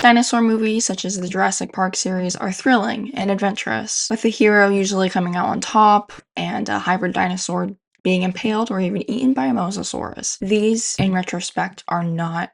Dinosaur movies, such as the Jurassic Park series, are thrilling and adventurous, with the hero usually coming out on top and a hybrid dinosaur being impaled or even eaten by a mosasaurus. These, in retrospect, are not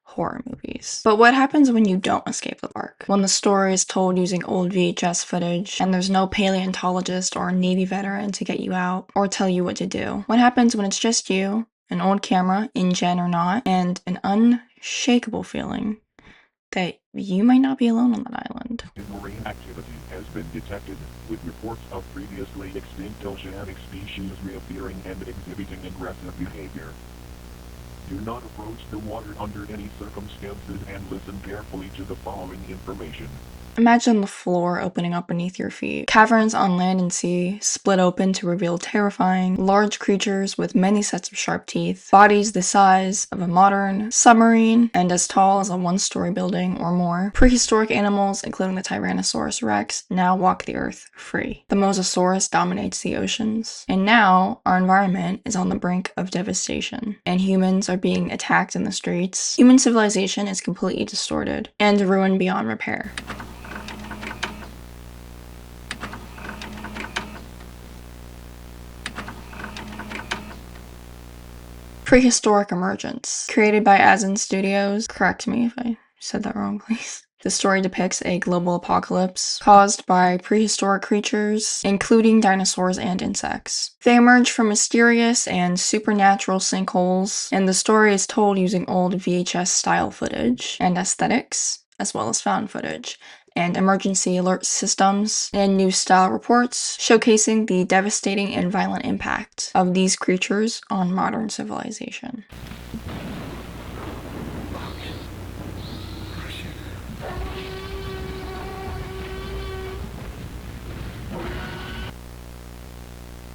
horror movies. But what happens when you don't escape the park? When the story is told using old VHS footage and there's no paleontologist or Navy veteran to get you out or tell you what to do? What happens when it's just you, an old camera, InGen or not, and an unshakable feeling that you might not be alone on that island? Marine activity has been detected, with reports of previously extinct oceanic species reappearing and exhibiting aggressive behavior. Do not approach the water under any circumstances and listen carefully to the following information. Imagine the floor opening up beneath your feet. Caverns on land and sea split open to reveal terrifying, large creatures with many sets of sharp teeth, bodies the size of a modern submarine and as tall as a one-story building or more. Prehistoric animals, including the Tyrannosaurus rex, now walk the earth free. The Mosasaurus dominates the oceans. And now, our environment is on the brink of devastation, and humans are being attacked in the streets. Human civilization is completely distorted and ruined beyond repair. Prehistoric Emergence. Created by Asin Studios. Correct me if I said that wrong, please. The story depicts a global apocalypse caused by prehistoric creatures, including dinosaurs and insects. They emerge from mysterious and supernatural sinkholes, and the story is told using old VHS-style footage and aesthetics, as well as found footage, and emergency alert systems and news-style reports showcasing the devastating and violent impact of these creatures on modern civilization.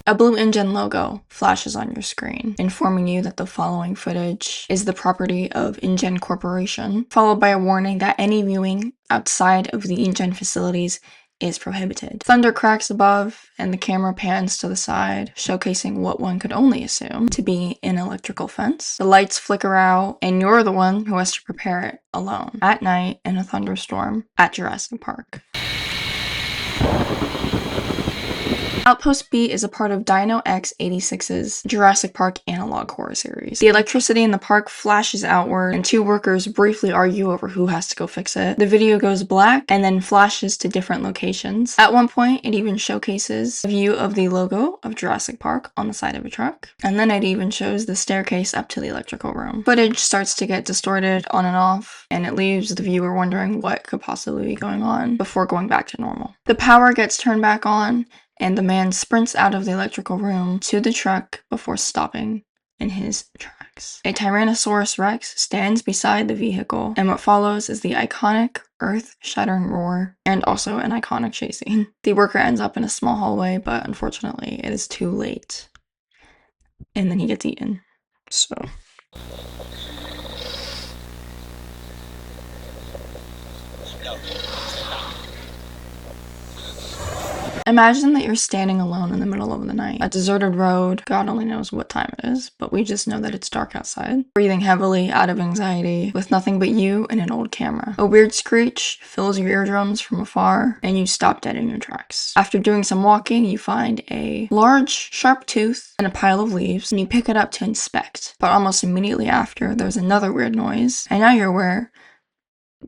A blue InGen logo flashes on your screen, informing you that the following footage is the property of InGen Corporation, followed by a warning that any viewing outside of the InGen facilities is prohibited. Thunder cracks above, and the camera pans to the side, showcasing what one could only assume to be an electrical fence. The lights flicker out, and you're the one who has to prepare it alone, at night in a thunderstorm at Jurassic Park. Outpost B is a part of Dino X86's Jurassic Park analog horror series. The electricity in the park flashes outward, and two workers briefly argue over who has to go fix it. The video goes black and then flashes to different locations. At one point, it even showcases a view of the logo of Jurassic Park on the side of a truck, and then it even shows the staircase up to the electrical room. Footage starts to get distorted on and off, and it leaves the viewer wondering what could possibly be going on before going back to normal. The power gets turned back on, and the man sprints out of the electrical room to the truck before stopping in his tracks. A Tyrannosaurus rex stands beside the vehicle, and what follows is the iconic earth-shattering roar, and also an iconic chase scene. The worker ends up in a small hallway, but unfortunately it is too late. And then he gets eaten. So... Imagine that you're standing alone in the middle of the night. A deserted road, God only knows what time it is, but we just know that it's dark outside. Breathing heavily, out of anxiety, with nothing but you and an old camera. A weird screech fills your eardrums from afar, and you stop dead in your tracks. After doing some walking, you find a large, sharp tooth and a pile of leaves, and you pick it up to inspect. But almost immediately after, there's another weird noise, and now you're aware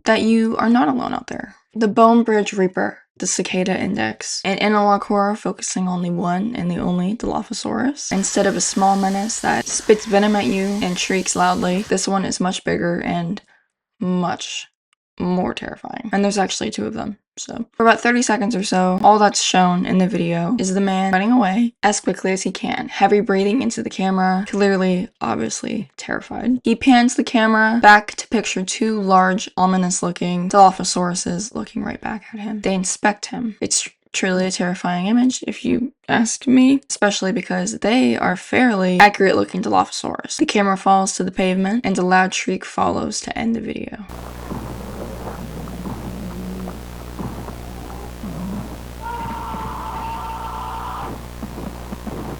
that you are not alone out there. The Bone Bridge Reaper, the Cicada Index, an analog horror focusing on the one and the only Dilophosaurus. Instead of a small menace that spits venom at you and shrieks loudly, this one is much bigger and much more terrifying. And there's actually two of them. So, for about 30 seconds or so, all that's shown in the video is the man running away as quickly as he can, heavy breathing into the camera, clearly, obviously terrified. He pans the camera back to picture two large, ominous-looking Dilophosauruses looking right back at him. They inspect him. It's truly a terrifying image, if you ask me, especially because they are fairly accurate-looking Dilophosaurus. The camera falls to the pavement, and a loud shriek follows to end the video.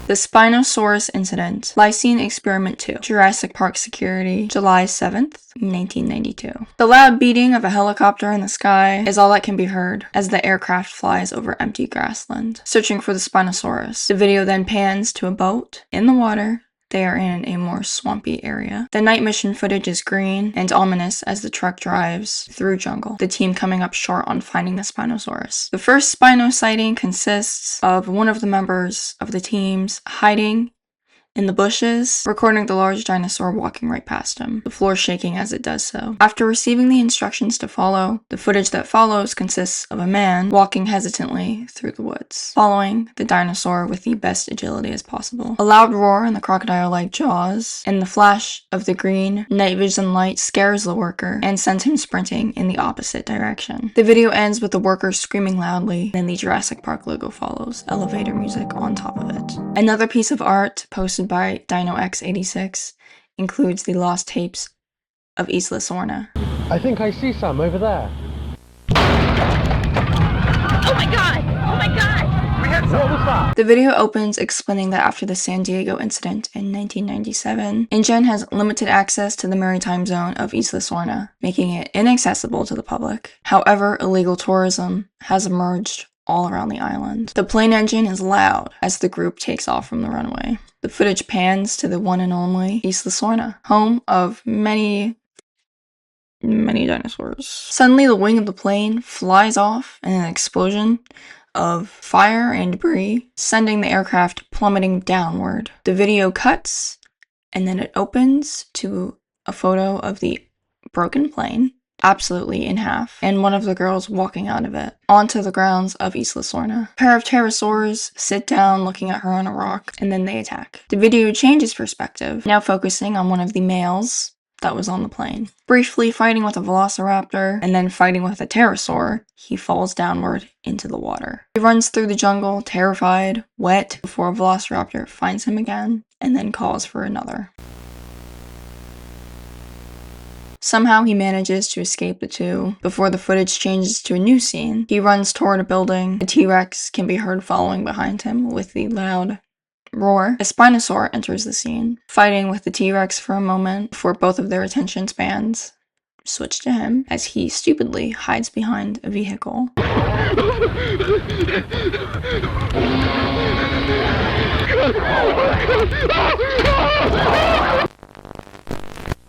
The Spinosaurus Incident, Lysine Experiment 2, Jurassic Park Security, July 7th, in 1992. The loud beating of a helicopter in the sky is all that can be heard as the aircraft flies over empty grassland, searching for the Spinosaurus. The video then pans to a boat in the water. They are in a more swampy area. The night mission footage is green and ominous as the truck drives through jungle, the team coming up short on finding the Spinosaurus. The first Spino sighting consists of one of the members of the teams hiding in the bushes, recording the large dinosaur walking right past him, the floor shaking as it does so. After receiving the instructions to follow, the footage that follows consists of a man walking hesitantly through the woods, following the dinosaur with the best agility as possible. A loud roar in the crocodile-like jaws, and the flash of the green night vision light scares the worker and sends him sprinting in the opposite direction. The video ends with the worker screaming loudly, then the Jurassic Park logo follows, elevator music on top of it. Another piece of art posted by Dinosaur includes the lost tapes of Isla Sorna. I think I see some over there. Oh my god! Oh my god! We had some. What was that? The video opens explaining that after the San Diego incident in 1997, InGen has limited access to the maritime zone of Isla Sorna, making it inaccessible to the public. However, illegal tourism has emerged all around the island. The plane engine is loud as the group takes off from the runway. The footage pans to the one and only Isla Sorna, home of many dinosaurs. Suddenly, the wing of the plane flies off in an explosion of fire and debris, sending the aircraft plummeting downward. The video cuts, and then it opens to a photo of the broken plane, absolutely in half, and one of the girls walking out of it, onto the grounds of Isla Sorna. A pair of pterosaurs sit down looking at her on a rock, and then they attack. The video changes perspective, now focusing on one of the males that was on the plane. Briefly fighting with a velociraptor, and then fighting with a pterosaur, he falls downward into the water. He runs through the jungle, terrified, wet, before a velociraptor finds him again, and then calls for another. Somehow he manages to escape the two before the footage changes to a new scene. He runs toward a building. The T-Rex can be heard following behind him with the loud roar. A Spinosaur enters the scene, fighting with the T-Rex for a moment before both of their attention spans switch to him as he stupidly hides behind a vehicle.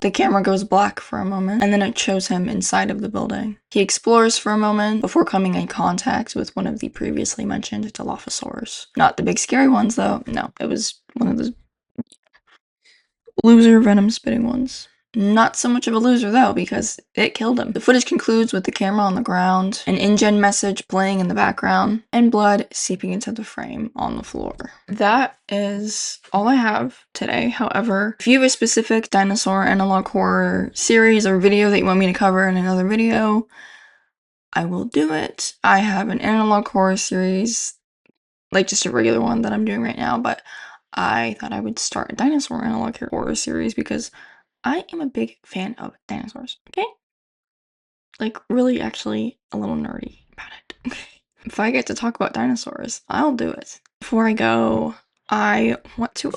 The camera goes black for a moment, and then it shows him inside of the building. He explores for a moment before coming in contact with one of the previously mentioned Dilophosaurs. Not the big scary ones, though. No, it was one of the loser venom-spitting ones. Not so much of a loser, though, because it killed him. The footage concludes with the camera on the ground, an InGen message playing in the background, and blood seeping into the frame on the floor. That is all I have today. However, if you have a specific dinosaur analog horror series or video that you want me to cover in another video, I will do it. I have an analog horror series, like just a regular one that I'm doing right now, but I thought I would start a dinosaur analog horror series because I am a big fan of dinosaurs, okay? Like, really, actually, a little nerdy about it. If I get to talk about dinosaurs, I'll do it. Before I go, I want to...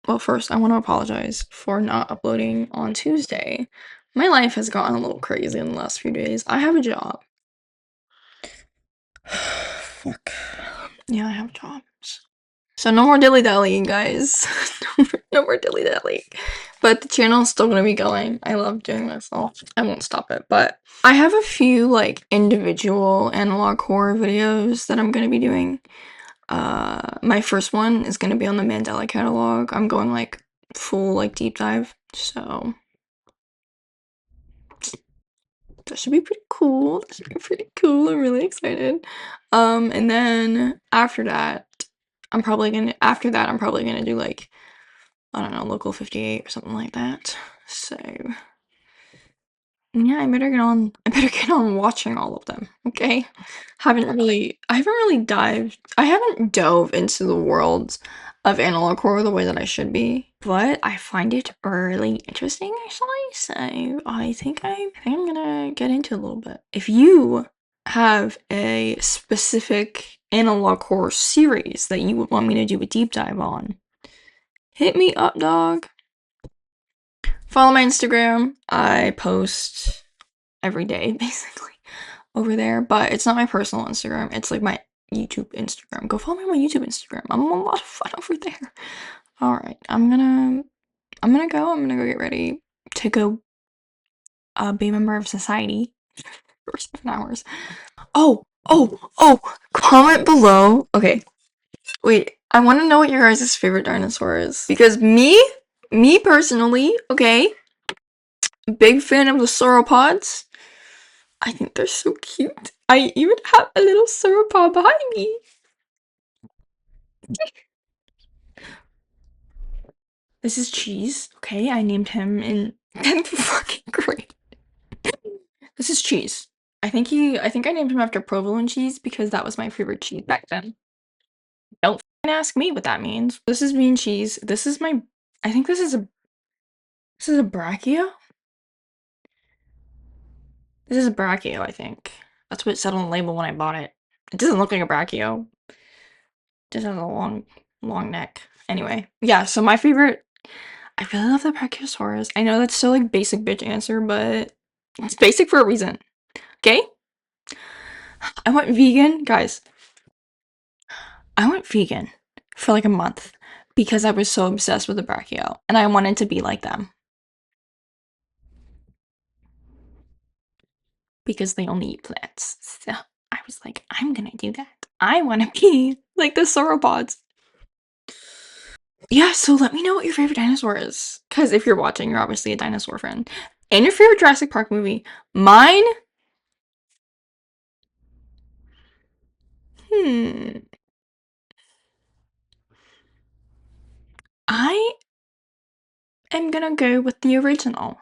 Well, first, I want to apologize for not uploading on Tuesday. My life has gotten a little crazy in the last few days. I have a job. Fuck. Yeah, I have jobs. So no more dilly-dallying, guys. no more dilly-dallying. But the channel is still going to be going. I love doing this, so I won't stop it. But I have a few, like, individual analog horror videos that I'm going to be doing. My first one is going to be on the Mandela catalog. I'm going, like, full, like, deep dive. So that should be pretty cool. I'm really excited. And then after that, I'm probably gonna do, like, I don't know, Local 58 or something like that. So yeah, I better get on watching all of them, okay? I haven't dove into the world of analog horror the way that I should be, but I find it really interesting, actually, so I think I'm gonna get into it a little bit. If you have a specific analog horror series that you would want me to do a deep dive on, hit me up, dog. Follow my Instagram. I post every day, basically, over there. But it's not my personal Instagram. It's like my YouTube Instagram. Go follow me on my YouTube Instagram. I'm a lot of fun over there. Alright, I'm gonna go. I'm gonna go get ready to go be a member of society for 7 hours. Oh! Comment below. Okay. Wait, I want to know what your guys' favorite dinosaur is. Because me personally, okay, big fan of the sauropods. I think they're so cute. I even have a little sauropod behind me. This is Cheese, okay? I named him in 10th fucking grade. This is Cheese. I think I named him after provolone cheese because that was my favorite cheese back then. Don't fucking ask me what that means. This is bean cheese. This is my, I think this is a brachio? This is a brachio, I think. That's what it said on the label when I bought it. It doesn't look like a brachio. It just has a long neck. Anyway, yeah, so my favorite, I really love the Brachiosaurus. I know that's so like basic bitch answer, but it's basic for a reason. Okay? I went vegan, guys. I went vegan for like a month because I was so obsessed with the Brachio and I wanted to be like them. Because they only eat plants. So I was like, I'm gonna do that. I wanna be like the sauropods. Yeah, so let me know what your favorite dinosaur is. Because if you're watching, you're obviously a dinosaur fan. And your favorite Jurassic Park movie. Mine? I am gonna go with the original.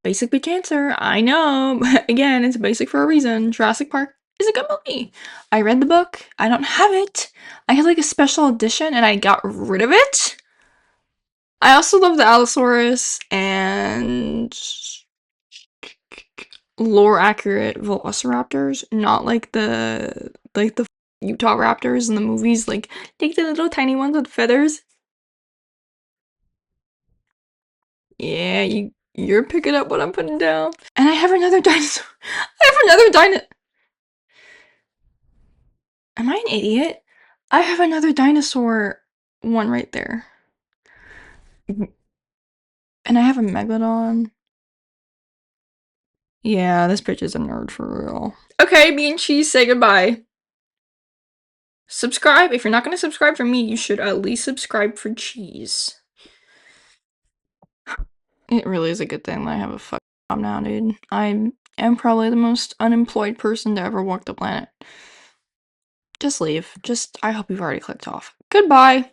Basic bitch answer, I know, but again, it's basic for a reason. Jurassic Park is a good movie. I read the book. I don't have it. I had like a special edition and I got rid of it. I also love the Allosaurus and lore accurate velociraptors, not like the Utah raptors in the movies, like take the little tiny ones with feathers. Yeah, you're picking up what I'm putting down. And I have another dinosaur. I have another Am I an idiot? I have another dinosaur one right there. And I have a megalodon. Yeah, this bitch is a nerd for real. Okay, me and Cheese, say goodbye. Subscribe. If you're not gonna subscribe for me, you should at least subscribe for Cheese. It really is a good thing that I have a fucking job now, dude. I am probably the most unemployed person to ever walk the planet. Just leave. I hope you've already clicked off. Goodbye!